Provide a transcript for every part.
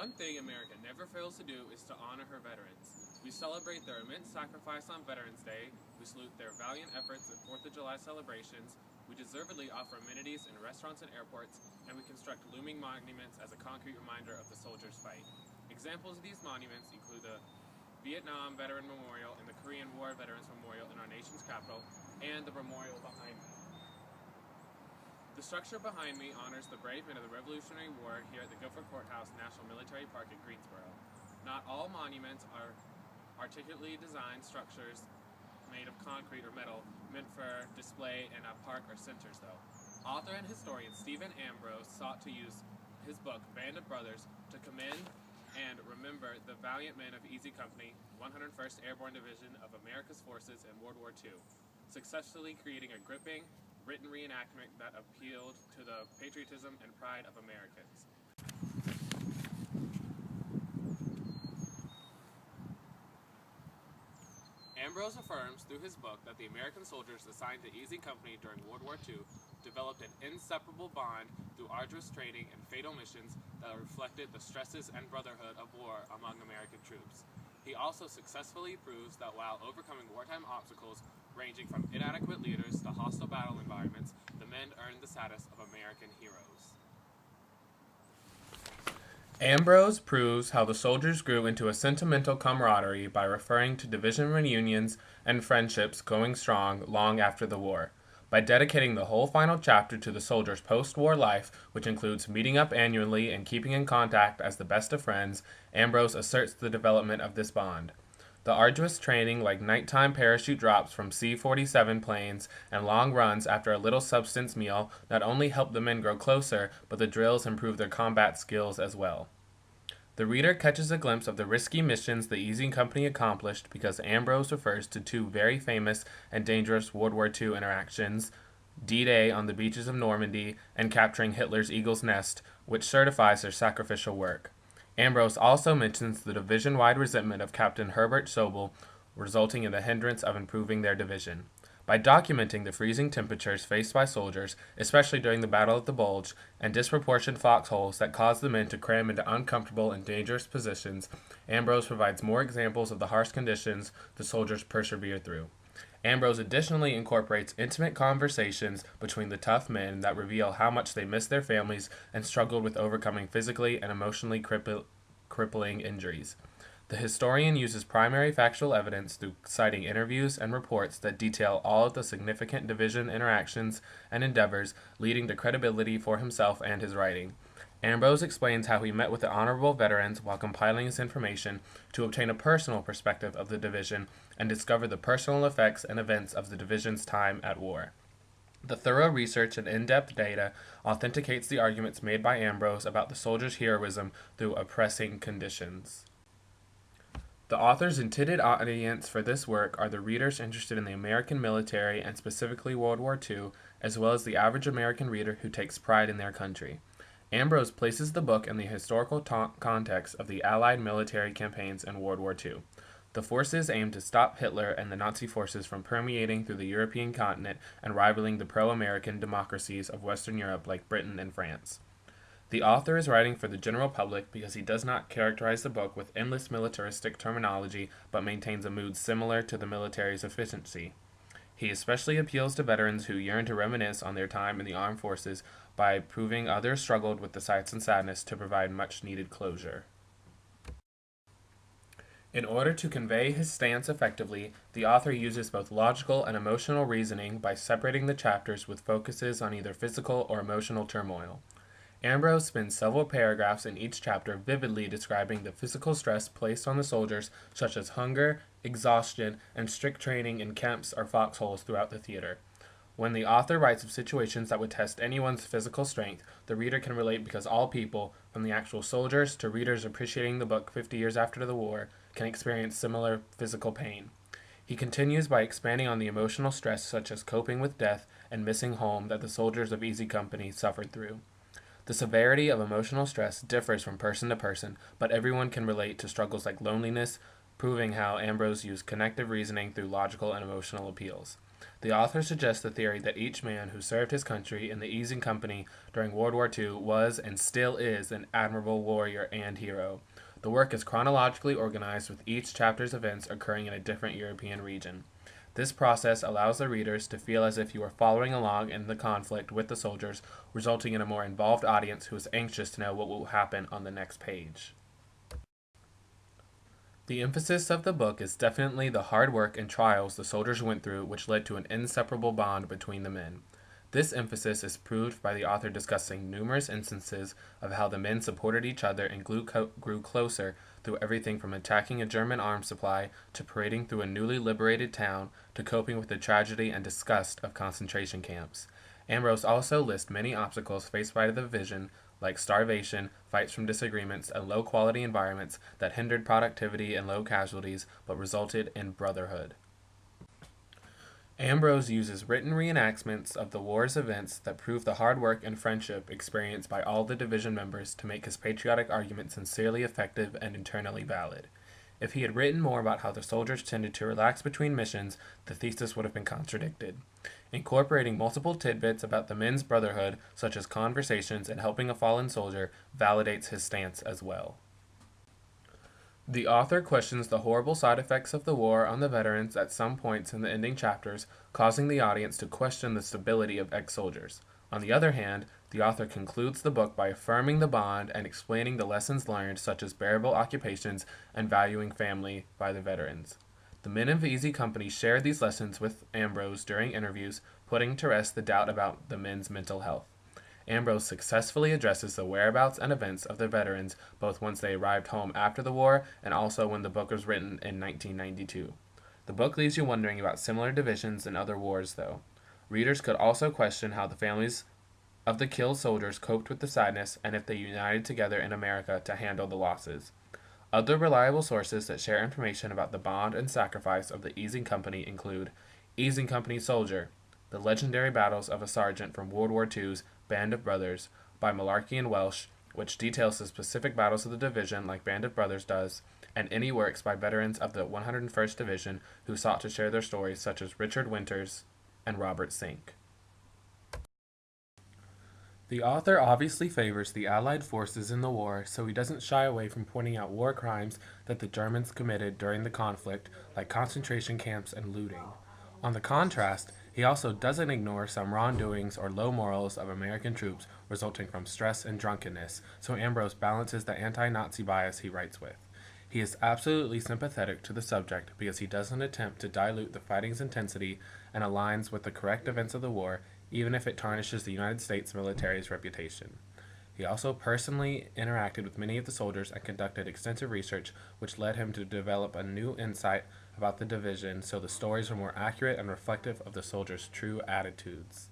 One thing America never fails to do is to honor her veterans. We celebrate their immense sacrifice on Veterans Day, we salute their valiant efforts at 4th of July celebrations, we deservedly offer amenities in restaurants and airports, and we construct looming monuments as a concrete reminder of the soldiers' fight. Examples of these monuments include the Vietnam Veteran Memorial and the Korean War Veterans Memorial in our nation's capital, and the memorial behind me. The structure behind me honors the brave men of the Revolutionary War here at the Guilford Courthouse National Military Park in Greensboro. Not all monuments are articulately designed structures made of concrete or metal meant for display in a park or centers, though. Author and historian Stephen Ambrose sought to use his book, Band of Brothers, to commend and remember the valiant men of Easy Company, 101st Airborne Division of America's Forces in World War II, successfully creating a gripping, written reenactment that appealed to the patriotism and pride of Americans. Ambrose affirms through his book that the American soldiers assigned to Easy Company during World War II developed an inseparable bond through arduous training and fatal missions that reflected the stresses and brotherhood of war among American troops. He also successfully proves that while overcoming wartime obstacles ranging from inadequate leaders to hostile battle environments, the men earned the status of American heroes. Ambrose proves how the soldiers grew into a sentimental camaraderie by referring to division reunions and friendships going strong long after the war. By dedicating the whole final chapter to the soldiers' post-war life, which includes meeting up annually and keeping in contact as the best of friends, Ambrose asserts the development of this bond. The arduous training like nighttime parachute drops from C-47 planes and long runs after a little substance meal not only help the men grow closer, but the drills improve their combat skills as well. The reader catches a glimpse of the risky missions the Easy Company accomplished because Ambrose refers to two very famous and dangerous World War II interactions, D-Day on the beaches of Normandy and capturing Hitler's Eagle's Nest, which certifies their sacrificial work. Ambrose also mentions the division-wide resentment of Captain Herbert Sobel, resulting in the hindrance of improving their division. By documenting the freezing temperatures faced by soldiers, especially during the Battle of the Bulge, and disproportionate foxholes that caused the men to cram into uncomfortable and dangerous positions, Ambrose provides more examples of the harsh conditions the soldiers persevered through. Ambrose additionally incorporates intimate conversations between the tough men that reveal how much they missed their families and struggled with overcoming physically and emotionally crippling injuries. The historian uses primary factual evidence through citing interviews and reports that detail all of the significant division interactions and endeavors, leading to credibility for himself and his writing. Ambrose explains how he met with the honorable veterans while compiling his information to obtain a personal perspective of the division and discover the personal effects and events of the division's time at war. The thorough research and in-depth data authenticates the arguments made by Ambrose about the soldiers' heroism through oppressing conditions. The author's intended audience for this work are the readers interested in the American military and specifically World War II, as well as the average American reader who takes pride in their country. Ambrose places the book in the historical context of the Allied military campaigns in World War II. The forces aimed to stop Hitler and the Nazi forces from permeating through the European continent and rivaling the pro-American democracies of Western Europe like Britain and France. The author is writing for the general public because he does not characterize the book with endless militaristic terminology but maintains a mood similar to the military's efficiency. He especially appeals to veterans who yearn to reminisce on their time in the armed forces by proving others struggled with the sights and sadness to provide much-needed closure. In order to convey his stance effectively, the author uses both logical and emotional reasoning by separating the chapters with focuses on either physical or emotional turmoil. Ambrose spends several paragraphs in each chapter vividly describing the physical stress placed on the soldiers, such as hunger, exhaustion, and strict training in camps or foxholes throughout the theater. When the author writes of situations that would test anyone's physical strength, the reader can relate because all people, from the actual soldiers to readers appreciating the book 50 years after the war, can experience similar physical pain. He continues by expanding on the emotional stress such as coping with death and missing home that the soldiers of Easy Company suffered through. The severity of emotional stress differs from person to person, but everyone can relate to struggles like loneliness, proving how Ambrose used connective reasoning through logical and emotional appeals. The author suggests the theory that each man who served his country in the Easing Company during World War II was and still is an admirable warrior and hero. The work is chronologically organized with each chapter's events occurring in a different European region. This process allows the readers to feel as if you are following along in the conflict with the soldiers, resulting in a more involved audience who is anxious to know what will happen on the next page. The emphasis of the book is definitely the hard work and trials the soldiers went through, which led to an inseparable bond between the men. This emphasis is proved by the author discussing numerous instances of how the men supported each other and grew closer through everything from attacking a German arms supply to parading through a newly liberated town to coping with the tragedy and disgust of concentration camps. Ambrose also lists many obstacles faced by the division, like starvation, fights from disagreements, and low-quality environments that hindered productivity and low casualties but resulted in brotherhood. Ambrose uses written reenactments of the war's events that prove the hard work and friendship experienced by all the division members to make his patriotic argument sincerely effective and internally valid. If he had written more about how the soldiers tended to relax between missions, the thesis would have been contradicted. Incorporating multiple tidbits about the men's brotherhood, such as conversations and helping a fallen soldier, validates his stance as well. The author questions the horrible side effects of the war on the veterans at some points in the ending chapters, causing the audience to question the stability of ex-soldiers. On the other hand, the author concludes the book by affirming the bond and explaining the lessons learned, such as bearable occupations and valuing family, by the veterans. The men of the Easy Company shared these lessons with Ambrose during interviews, putting to rest the doubt about the men's mental health. Ambrose successfully addresses the whereabouts and events of the veterans, both once they arrived home after the war and also when the book was written in 1992. The book leaves you wondering about similar divisions in other wars, though. Readers could also question how the families of the killed soldiers coped with the sadness and if they united together in America to handle the losses. Other reliable sources that share information about the bond and sacrifice of the Easing Company include Easing Company Soldier, The Legendary Battles of a Sergeant from World War II's Band of Brothers by Malarkey and Welsh, which details the specific battles of the division like Band of Brothers does, and any works by veterans of the 101st Division who sought to share their stories, such as Richard Winters and Robert Sink. The author obviously favors the Allied forces in the war, so he doesn't shy away from pointing out war crimes that the Germans committed during the conflict, like concentration camps and looting. On the contrast, he also doesn't ignore some wrongdoings or low morals of American troops resulting from stress and drunkenness, so Ambrose balances the anti-Nazi bias he writes with. He is absolutely sympathetic to the subject because he doesn't attempt to dilute the fighting's intensity and aligns with the correct events of the war, even if it tarnishes the United States military's reputation. He also personally interacted with many of the soldiers and conducted extensive research, which led him to develop a new insight about the division so the stories were more accurate and reflective of the soldiers' true attitudes.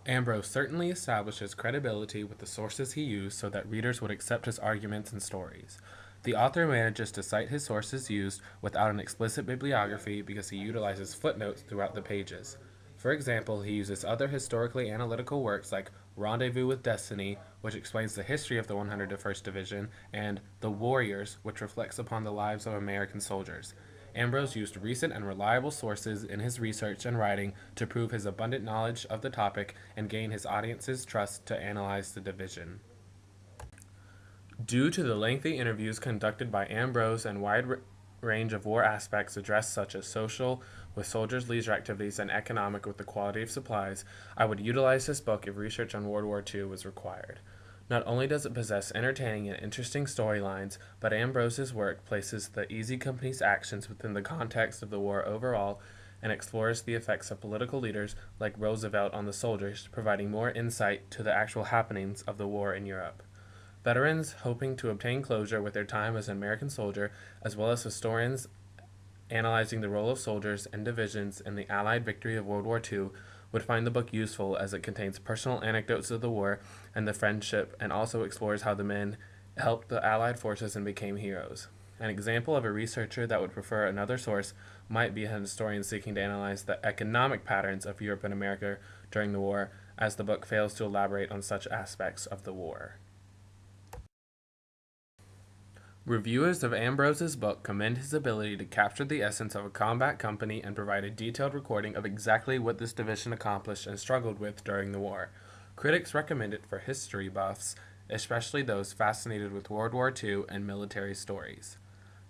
Ambrose certainly establishes credibility with the sources he used so that readers would accept his arguments and stories. The author manages to cite his sources used without an explicit bibliography because he utilizes footnotes throughout the pages. For example, he uses other historically analytical works like Rendezvous with Destiny, which explains the history of the 101st Division, and The Warriors, which reflects upon the lives of American soldiers. Ambrose used recent and reliable sources in his research and writing to prove his abundant knowledge of the topic and gain his audience's trust to analyze the division. Due to the lengthy interviews conducted by Ambrose and wide range of war aspects addressed, such as social with soldiers' leisure activities and economic with the quality of supplies, I would utilize this book if research on World War II was required. Not only does it possess entertaining and interesting storylines, but Ambrose's work places the Easy Company's actions within the context of the war overall and explores the effects of political leaders like Roosevelt on the soldiers, providing more insight to the actual happenings of the war in Europe. Veterans hoping to obtain closure with their time as an American soldier, as well as historians analyzing the role of soldiers and divisions in the Allied victory of World War II, would find the book useful as it contains personal anecdotes of the war and the friendship, and also explores how the men helped the Allied forces and became heroes. An example of a researcher that would prefer another source might be a historian seeking to analyze the economic patterns of Europe and America during the war, as the book fails to elaborate on such aspects of the war. Reviewers of Ambrose's book commend his ability to capture the essence of a combat company and provide a detailed recording of exactly what this division accomplished and struggled with during the war. Critics recommend it for history buffs, especially those fascinated with World War II and military stories.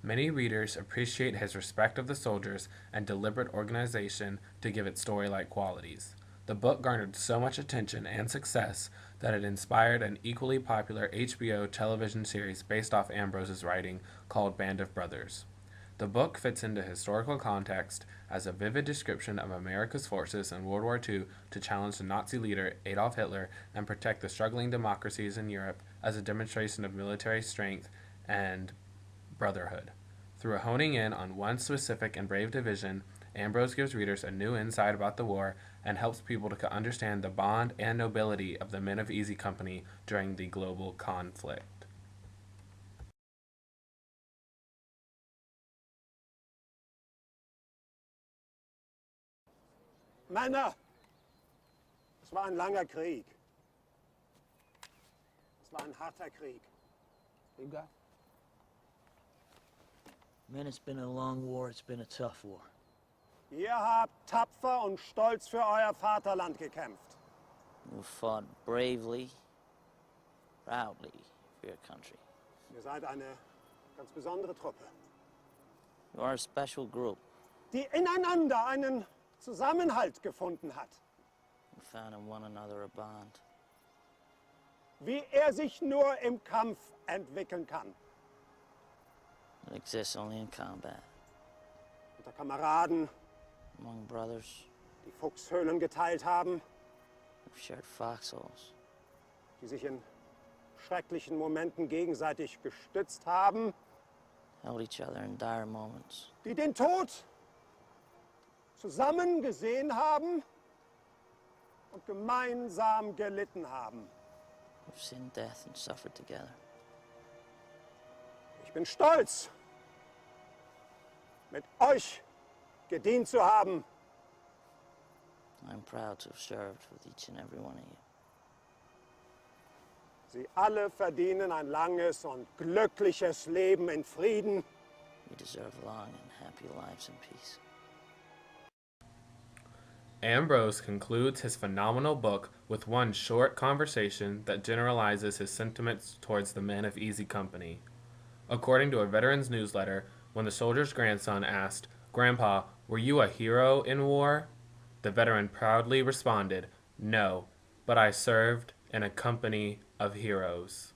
Many readers appreciate his respect of the soldiers and deliberate organization to give it story-like qualities. The book garnered so much attention and success that it inspired an equally popular HBO television series based off Ambrose's writing called Band of Brothers. The book fits into historical context as a vivid description of America's forces in World War II to challenge the Nazi leader Adolf Hitler and protect the struggling democracies in Europe as a demonstration of military strength and brotherhood. Through honing in on one specific and brave division, Ambrose gives readers a new insight about the war and helps people to understand the bond and nobility of the men of Easy Company during the global conflict. Männer, es war ein langer Krieg. Es war ein harter Krieg. Liga? Man, it's been a long war, it's been a tough war. Ihr habt tapfer und stolz für euer Vaterland gekämpft. You fought bravely, proudly for your country. Ihr seid eine ganz besondere Truppe, You are a special group. die ineinander einen Zusammenhalt gefunden hat, You found in one another a bond. wie er sich nur im Kampf entwickeln kann. It exists only in combat, Unter Kameraden, among brothers die Fuchshöhlen geteilt haben, who've shared foxholes, die sich in schrecklichen Momenten gegenseitig gestützt haben, held each other in dire moments, die den Tod zusammen gesehen haben und gemeinsam gelitten haben. who've seen death and suffered together. Ich bin stolz, mit euch gedient zu haben. I'm proud to have served with each and every one of you. Sie alle verdienen ein langes und glückliches Leben in Frieden. You deserve long and happy lives in peace. Ambrose concludes his phenomenal book with one short conversation that generalizes his sentiments towards the men of Easy Company. According to a veteran's newsletter, when the soldier's grandson asked, "Grandpa, were you a hero in war?" the veteran proudly responded, "No, but I served in a company of heroes."